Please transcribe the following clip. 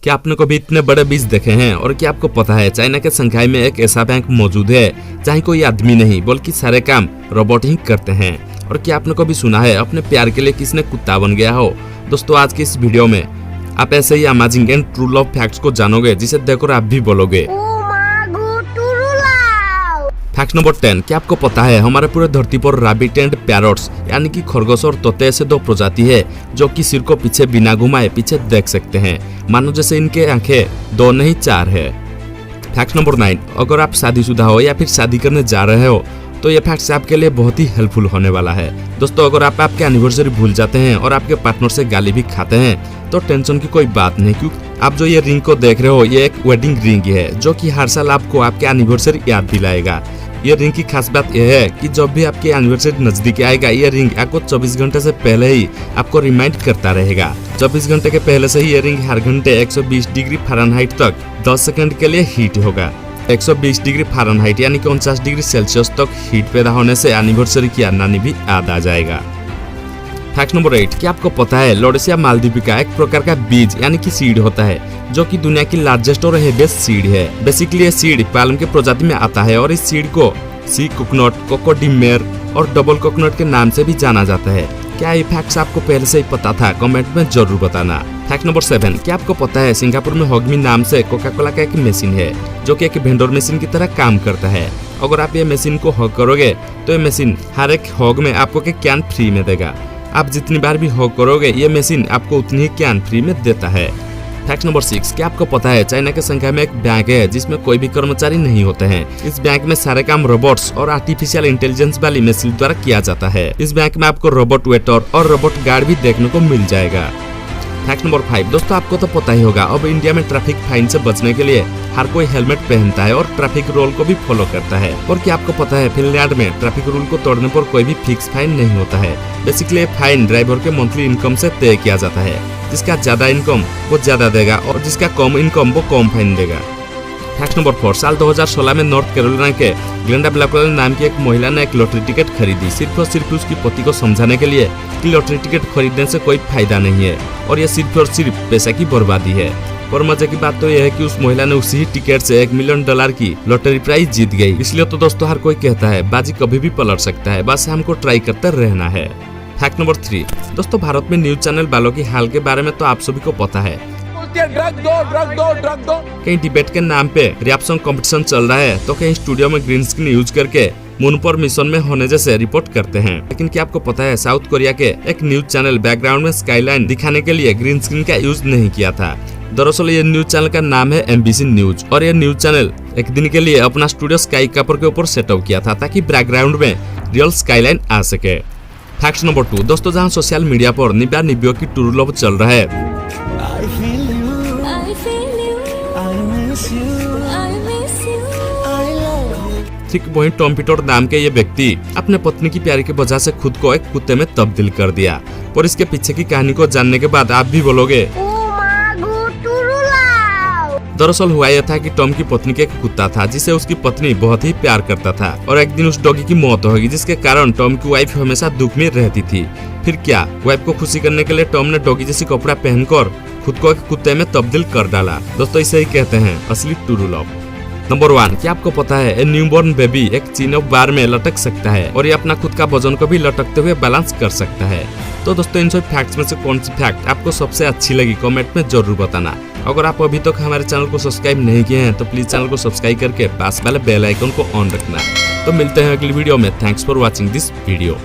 क्या आपने कभी इतने बड़े बीज देखे हैं? और क्या आपको पता है चाइना के शंघाई में एक ऐसा बैंक मौजूद है जहाँ कोई आदमी नहीं बल्कि सारे काम रोबोट ही करते हैं? और क्या आपने कभी सुना है अपने प्यार के लिए किसने कुत्ता बन गया हो? दोस्तों आज की इस वीडियो में आप ऐसे ही amazing and true love facts को जानोगे जिसे देखकर आप भी बोलोगे फैक्ट नंबर 10। क्या आपको पता है हमारे पूरे धरती पर रैबिट एंड पैरट्स यानी कि खरगोश और तोते ऐसे दो प्रजाति है जो कि सिर को पीछे बिना घुमाए पीछे देख सकते हैं, मानो जैसे इनके आंखें दो नहीं चार है। Fact number 9। अगर आप शादीशुदा हो या फिर शादी करने जा रहे हो तो ये फैक्ट्स आपके लिए बहुत ही हेल्पफुल होने वाला है। दोस्तों अगर आप आपके एनिवर्सरी भूल जाते हैं और आपके पार्टनर से गाली भी खाते हैं तो टेंशन की कोई बात नहीं, क्योंकि आप जो ये रिंग को देख रहे हो ये एक वेडिंग रिंग है जो कि हर साल आपको आपके एनिवर्सरी याद दिलाएगा। ये रिंग की खास बात यह है कि जब भी आपकी एनिवर्सरी नजदीक आएगा ये रिंग आपको 24 घंटे से पहले ही आपको रिमाइंड करता रहेगा। 24 घंटे के पहले से ही ये रिंग हर घंटे 120 डिग्री फ़ारेनहाइट तक 10 सेकंड के लिए हीट होगा। 120 डिग्री फ़ारेनहाइट यानी कि 49 डिग्री सेल्सियस तक हीट पैदा होने से एनिवर्सरी की आनानी भी याद आ जाएगा। Fact number 8। क्या आपको पता है लोडेसिया मालदीपिका एक प्रकार का बीज यानी कि सीड होता है जो कि दुनिया की लार्जेस्ट और हेवीएस्ट सीड है। बेसिकली ये सीड पाल्म के प्रजाति में आता है और इस सीड को सी कोकोनट, कोकोडिमेर और डबल कोकोनट के नाम से भी जाना जाता है। क्या ये फैक्ट्स आपको पहले से ही पता था? कमेंट में जरूर बताना। Fact number 7। क्या आपको पता है सिंगापुर में हॉगमी नाम से कोका कोला का एक मशीन है जो कि एक वेंडर मशीन की तरह काम करता है। अगर आप ये मशीन को हॉग करोगे तो ये मशीन हर एक हॉग में आपको एक कैन फ्री में देगा। आप जितनी बार भी हॉग करोगे ये मशीन आपको उतनी ही कैन फ्री में देता है। Fact number 6। क्या आपको पता है चाइना के शंघाई में एक बैंक है जिसमें कोई भी कर्मचारी नहीं होते हैं। इस बैंक में सारे काम रोबोट्स और आर्टिफिशियल इंटेलिजेंस वाली मशीन द्वारा किया जाता है। इस बैंक में आपको रोबोट वेटर और रोबोट गार्ड भी देखने को मिल जाएगा। Fact number 5। दोस्तों आपको तो पता ही होगा अब इंडिया में ट्रैफिक फाइन से बचने के लिए हर कोई हेलमेट पहनता है और ट्रैफिक रूल को भी फॉलो करता है। और क्या आपको पता है फिनलैंड में ट्रैफिक रूल को तोड़ने पर कोई भी फिक्स फाइन नहीं होता है। बेसिकली फाइन ड्राइवर के मंथली इनकम से तय किया जाता है। जिसका ज्यादा इनकम वो ज्यादा देगा और जिसका कम इनकम वो कम फाइन देगा। Fact number 4। साल 2016 में नॉर्थ कैरोलिना के ग्लेंडा ब्लैकवेल नाम की एक महिला ने एक लॉटरी टिकट खरीदी सिर्फ और सिर्फ उसकी पति को समझाने के लिए कि लॉटरी टिकट खरीदने से कोई फायदा नहीं है और यह सिर्फ और सिर्फ पैसा की बर्बादी है। और मजे की बात तो यह है कि उस महिला ने उसी टिकट से $1 मिलियन की लॉटरी प्राइज जीत गई। इसलिए तो दोस्तों हर कोई कहता है बाजी कभी भी पलट सकता है, बस हमको ट्राई करते रहना है। Fact number 3। दोस्तों भारत में न्यूज चैनल वालों की हाल के बारे में तो आप सभी को पता है। ड्रग दो। कहीं डिबेट के नाम पे रैप सॉन्ग कंपटीशन चल रहा है तो कहीं स्टूडियो में ग्रीन स्क्रीन यूज करके मून पर मिशन में होने जैसे रिपोर्ट करते हैं। लेकिन क्या आपको पता है साउथ कोरिया के एक न्यूज चैनल बैकग्राउंड में स्काईलाइन दिखाने के लिए ग्रीन स्क्रीन का यूज नहीं किया था। दरअसल ये न्यूज चैनल का नाम है MBC न्यूज और ये न्यूज चैनल एक दिन के लिए अपना स्टूडियो स्काई कापर के ऊपर सेटअप किया था ताकि बैकग्राउंड में रियल स्काईलाइन आ सके। Fact number 2। दोस्तों जहाँ सोशल मीडिया पर निब्या निब्यो की ट्रू लव चल रहा है ठीक वही टॉम पीटर नाम के ये व्यक्ति अपने पत्नी की प्यारी की वजह से खुद को एक कुत्ते में तब्दील कर दिया। और इसके पीछे की कहानी को जानने के बाद आप भी बोलोगे दरअसल हुआ यह था कि टॉम की पत्नी के एक कुत्ता था जिसे उसकी पत्नी बहुत ही प्यार करता था और एक दिन उस डॉगी की मौत हो गई जिसके कारण टॉम की वाइफ हमेशा दुख में रहती थी। फिर क्या वाइफ को खुशी करने के लिए टॉम ने डॉगी जैसी कपड़ा पहनकर खुद को एक कुत्ते में तब्दील कर डाला। दोस्तों इसे ही कहते हैं असली ट्रू लव। नंबर 1। क्या आपको पता है ए न्यूबॉर्न बेबी एक चेन ऑफ बार में लटक सकता है और ये अपना खुद का वजन को भी लटकते हुए बैलेंस कर सकता है। तो दोस्तों इन सब फैक्ट्स में से कौन सी फैक्ट आपको सबसे अच्छी लगी कमेंट में जरूर बताना। अगर आप अभी तक हमारे चैनल को सब्सक्राइब नहीं किए हैं तो प्लीज चैनल को सब्सक्राइब करके पास वाले बेल आइकन को ऑन रखना। तो मिलते हैं अगली वीडियो में। Thanks for watching this video.